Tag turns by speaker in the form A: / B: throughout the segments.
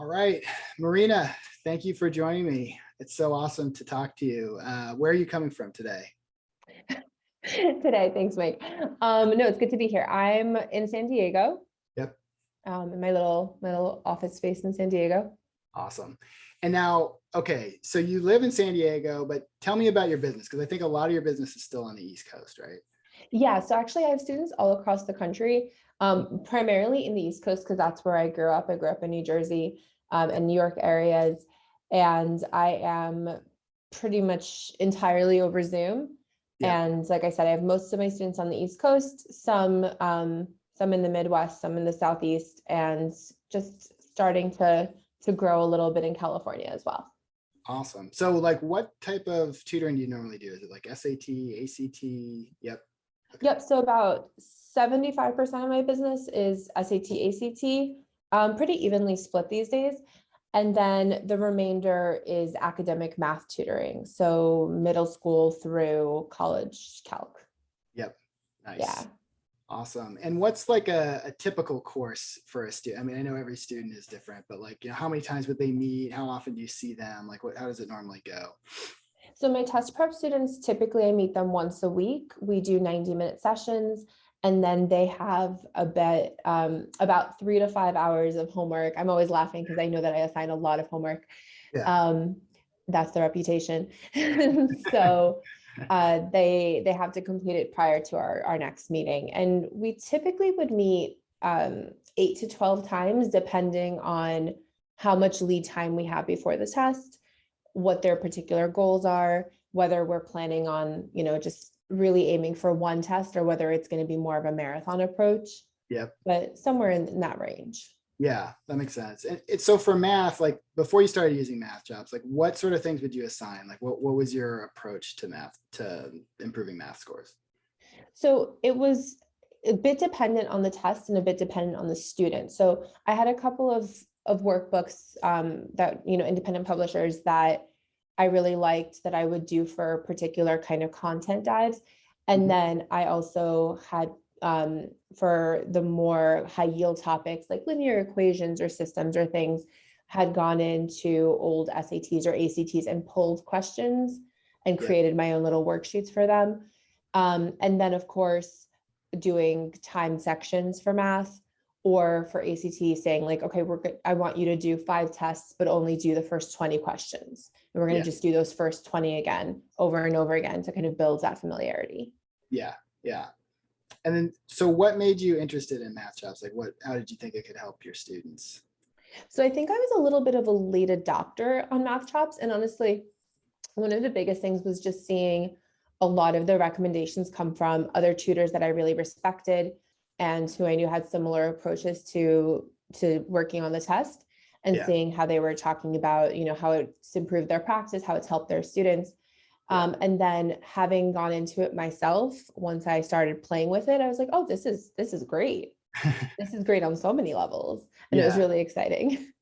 A: All right, Marina, thank you for joining me. It's so awesome to talk to you. Where are you coming from today?
B: Today. Thanks, Mike. No, it's good to be here. I'm in San Diego,
A: Yep,
B: in my little office space in San Diego.
A: awesome. And now, okay, so you live in San Diego, but tell me about your business, because I think a lot of your business is still on the East Coast, right?
B: Yeah, so actually I have students all across the country, primarily in the East Coast, because that's where I grew up. I grew up in New Jersey, and New York areas, and I am pretty much entirely over Zoom.
A: Yeah,
B: And like I said, I have most of my students on the East Coast, some in the Midwest, some in the Southeast, and just starting to grow a little bit in California as well.
A: awesome. So like what type of tutoring do you normally do? Is it like SAT, ACT? Yep. Okay.
B: Yep. So about 75% of my business is SAT, ACT, pretty evenly split these days. And then the remainder is academic math tutoring. So middle school through college calc.
A: Yep. Nice.
B: Yeah.
A: Awesome. And what's like a typical course for a student? I mean, I know every student is different, but like, how many times would they meet? How often do you see them? Like how does it normally go?
B: So my test prep students, typically I meet them once a week. We do 90-minute sessions, and then they have about 3 to 5 hours of homework. I'm always laughing because I know that I assign a lot of homework.
A: Yeah.
B: That's the reputation. So they have to complete it prior to our next meeting. And we typically would meet 8 to 12 times, depending on how much lead time we have before the test, what their particular goals are, whether we're planning on, just really aiming for one test or whether it's going to be more of a marathon approach.
A: Yep.
B: But somewhere in that range.
A: Yeah, that makes sense. And it's so for math, like before you started using Mathchops, like what sort of things would you assign? Like what was your approach to math, to improving math scores?
B: So it was a bit dependent on the test and a bit dependent on the student. So I had a couple of workbooks that, independent publishers that I really liked that I would do for particular kind of content dives. And then I also had for the more high yield topics like linear equations or systems or things, had gone into old SATs or ACTs and pulled questions and
A: Yeah.
B: created my own little worksheets for them. And then of course, doing timed sections for math, or for ACT saying like, okay, I want you to do 5 tests, but only do the first 20 questions. And we're going to
A: Yeah.
B: just do those first 20 again, over and over again, to kind of build that familiarity.
A: Yeah. Yeah. And then, so what made you interested in Mathchops? Like how did you think it could help your students?
B: So I think I was a little bit of a late adopter on Mathchops. And honestly, one of the biggest things was just seeing a lot of the recommendations come from other tutors that I really respected and who I knew had similar approaches to working on the test, and
A: Yeah.
B: seeing how they were talking about, how it's improved their practice, how it's helped their students. And then having gone into it myself, once I started playing with it, I was like, oh, this is great. This is great on so many levels. And it was
A: Yeah.
B: really exciting.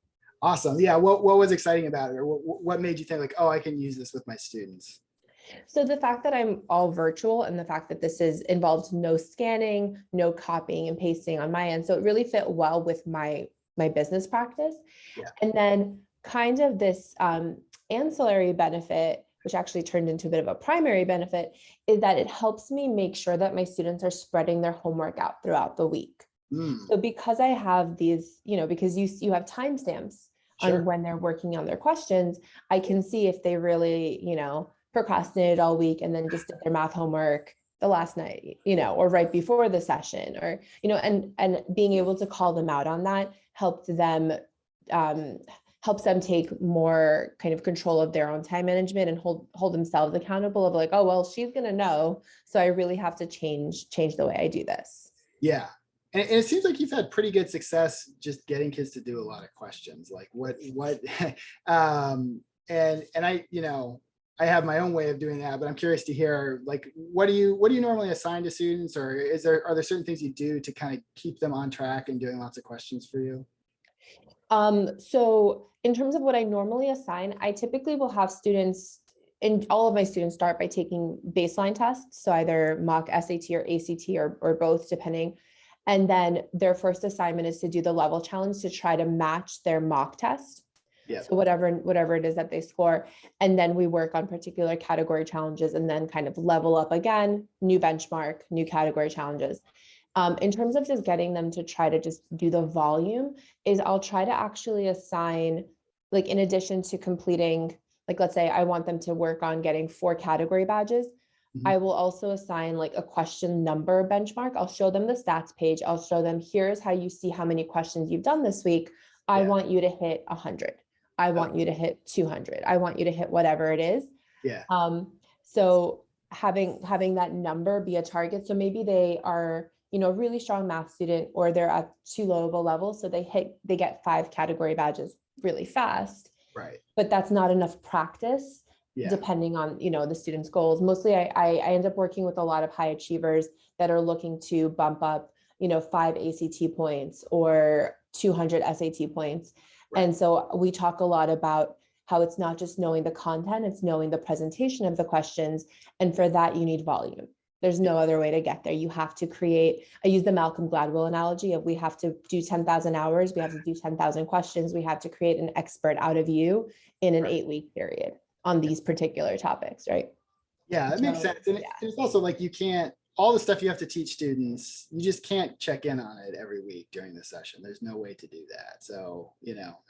A: Awesome. Yeah. What was exciting about it, or what made you think like, oh, I can use this with my students?
B: So the fact that I'm all virtual, and the fact that this involved no scanning, no copying and pasting on my end. So it really fit well with my business practice.
A: Yeah.
B: And then kind of this ancillary benefit, which actually turned into a bit of a primary benefit, is that it helps me make sure that my students are spreading their homework out throughout the week. So because I have these, because you have timestamps on
A: Sure.
B: when they're working on their questions, I can see if they really, procrastinated all week and then just did their math homework the last night, or right before the session, or, and being able to call them out on that helps them take more kind of control of their own time management and hold themselves accountable of like, oh, well, she's going to know. So I really have to change the way I do this.
A: Yeah. And it seems like you've had pretty good success just getting kids to do a lot of questions. Like and I have my own way of doing that, but I'm curious to hear, like, what do you normally assign to students, or are there certain things you do to kind of keep them on track and doing lots of questions for you?
B: So in terms of what I normally assign, I typically will have students, and all of my students start by taking baseline tests. So either mock SAT or ACT or both, depending. And then their first assignment is to do the level challenge to try to match their mock test.
A: Yeah.
B: So whatever it is that they score. And then we work on particular category challenges and then kind of level up again, new benchmark, new category challenges. In terms of just getting them to try to just do the volume, is I'll try to actually assign, like in addition to completing, like let's say I want them to work on getting 4 category badges, I will also assign like a question number benchmark. I'll show them the stats page. I'll show them, here's how you see how many questions you've done this week. I want you to hit 100. I want you to hit 200. I want you to hit whatever it is.
A: Yeah.
B: So having that number be a target. So maybe they are, a really strong math student, or they're at too low of a level. So they get 5 category badges really fast.
A: Right.
B: But that's not enough practice. Yeah. Depending on, the student's goals. Mostly I end up working with a lot of high achievers that are looking to bump up, 5 ACT points or 200 SAT points. Right. And so we talk a lot about how it's not just knowing the content, it's knowing the presentation of the questions. And for that, you need volume. There's no other way to get there. You have to create, I use the Malcolm Gladwell analogy of we have to do 10,000 hours, we have to do 10,000 questions, we have to create an expert out of you in an 8-week period on these particular topics, right?
A: Yeah, that makes sense. And it's also like you can't, all the stuff you have to teach students, you just can't check in on it every week during the session. There's no way to do that. So,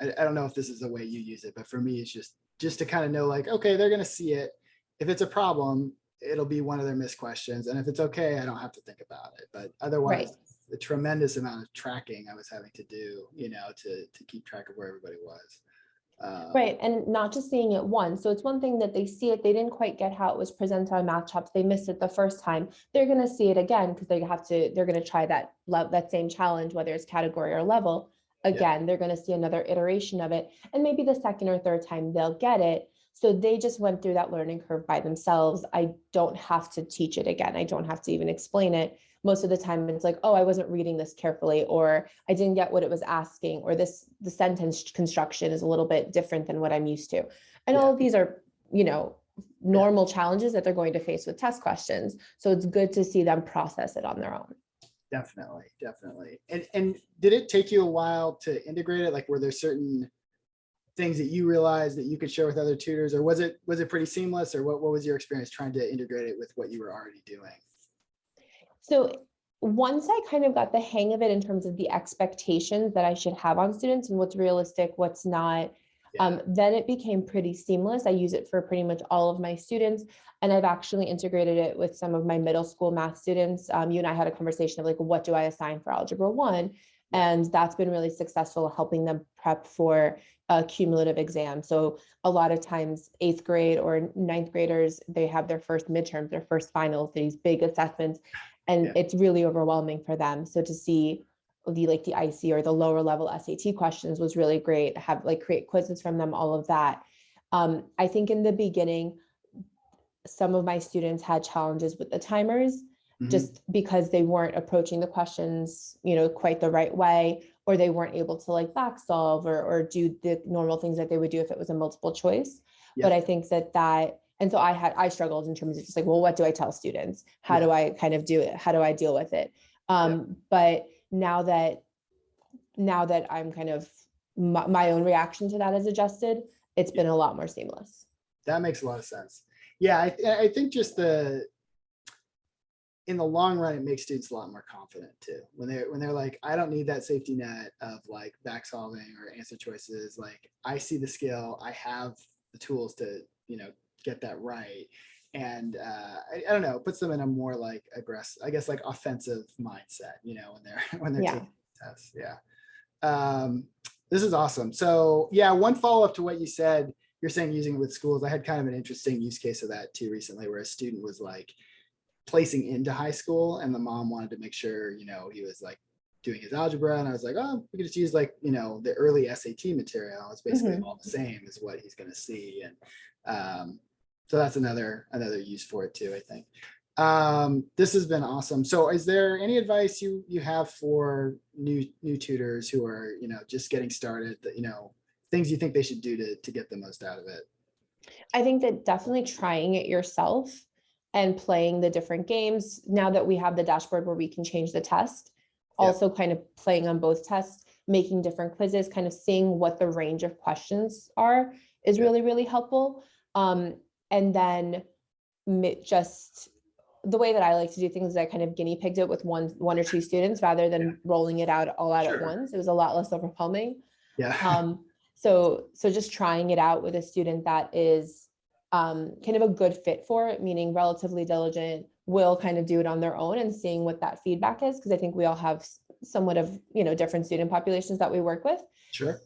A: I don't know if this is the way you use it, but for me, it's just to kind of know like, okay, they're going to see it. If it's a problem, it'll be one of their missed questions. And if it's okay, I don't have to think about it. But otherwise, the tremendous amount of tracking I was having to do, to keep track of where everybody was.
B: Right. And not just seeing it once. So it's one thing that they see it, they didn't quite get how it was presented on Mathchops. They missed it the first time. They're going to see it again because they're going to try that same challenge, whether it's category or level. Again, they're going to see another iteration of it. And maybe the second or third time they'll get it. So they just went through that learning curve by themselves. I don't have to teach it again. I don't have to even explain it. Most of the time it's like, oh, I wasn't reading this carefully, or I didn't get what it was asking, or the sentence construction is a little bit different than what I'm used to. And all of these are, normal challenges that they're going to face with test questions. So it's good to see them process it on their own.
A: Definitely. And did it take you a while to integrate it? Like, were there certain things that you realized that you could share with other tutors, or was it pretty seamless, or what was your experience trying to integrate it with what you were already doing?
B: So once I kind of got the hang of it in terms of the expectations that I should have on students and what's realistic, what's not, then it became pretty seamless. I use it for pretty much all of my students. And I've actually integrated it with some of my middle school math students. You and I had a conversation of like, what do I assign for Algebra 1? And that's been really successful, helping them prep for a cumulative exam. So a lot of times 8th grade or 9th graders, they have their first midterms, their first finals, these big assessments, and it's really overwhelming for them. So to see the IC or the lower level SAT questions was really great. Have create quizzes from them, all of that. I think in the beginning, some of my students had challenges with the timers, just because they weren't approaching the questions, quite the right way, or they weren't able to back solve or do the normal things that they would do if it was a multiple choice. But I think and so I struggled in terms of just well, what do I tell students? How do I kind of do it? How do I deal with it? But now that I'm kind of my own reaction to that is adjusted, it's been a lot more seamless.
A: That makes a lot of sense. Yeah, I think just in the long run, it makes students a lot more confident too. When they're like, I don't need that safety net of back solving or answer choices. I see the skill, I have the tools to, get that right. And I don't know, it puts them in a more aggressive, I guess offensive mindset, when they're taking tests. This is awesome. So one follow-up to what you said, you're saying using it with schools. I had kind of an interesting use case of that too recently, where a student was placing into high school, and the mom wanted to make sure, he was doing his algebra. And I was like, oh, we could just use the early SAT material. It's basically all the same as what he's going to see. And so that's another use for it too, I think. This has been awesome. So is there any advice you have for new tutors who are, just getting started, that, things you think they should do to get the most out of it?
B: I think that definitely trying it yourself and playing the different games. Now that we have the dashboard where we can change the test, also kind of playing on both tests, making different quizzes, kind of seeing what the range of questions are is really, really helpful. And then just the way that I like to do things is I kind of guinea pigged it with one or two students rather than rolling it out all out at once. It was a lot less overwhelming.
A: Yeah.
B: So just trying it out with a student that is kind of a good fit for it, meaning relatively diligent, will kind of do it on their own and seeing what that feedback is. Because I think we all have somewhat of, different student populations that we work with.
A: Sure.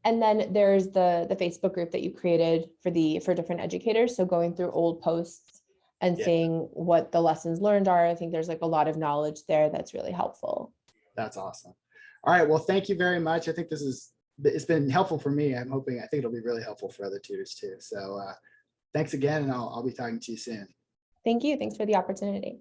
B: And then there's the Facebook group that you created for different educators. So going through old posts and seeing what the lessons learned are. I think there's like a lot of knowledge there that's really helpful.
A: That's awesome. All right. Well, thank you very much. I think it's been helpful for me. I think it'll be really helpful for other tutors too. So thanks again, and I'll be talking to you soon.
B: Thank you. Thanks for the opportunity.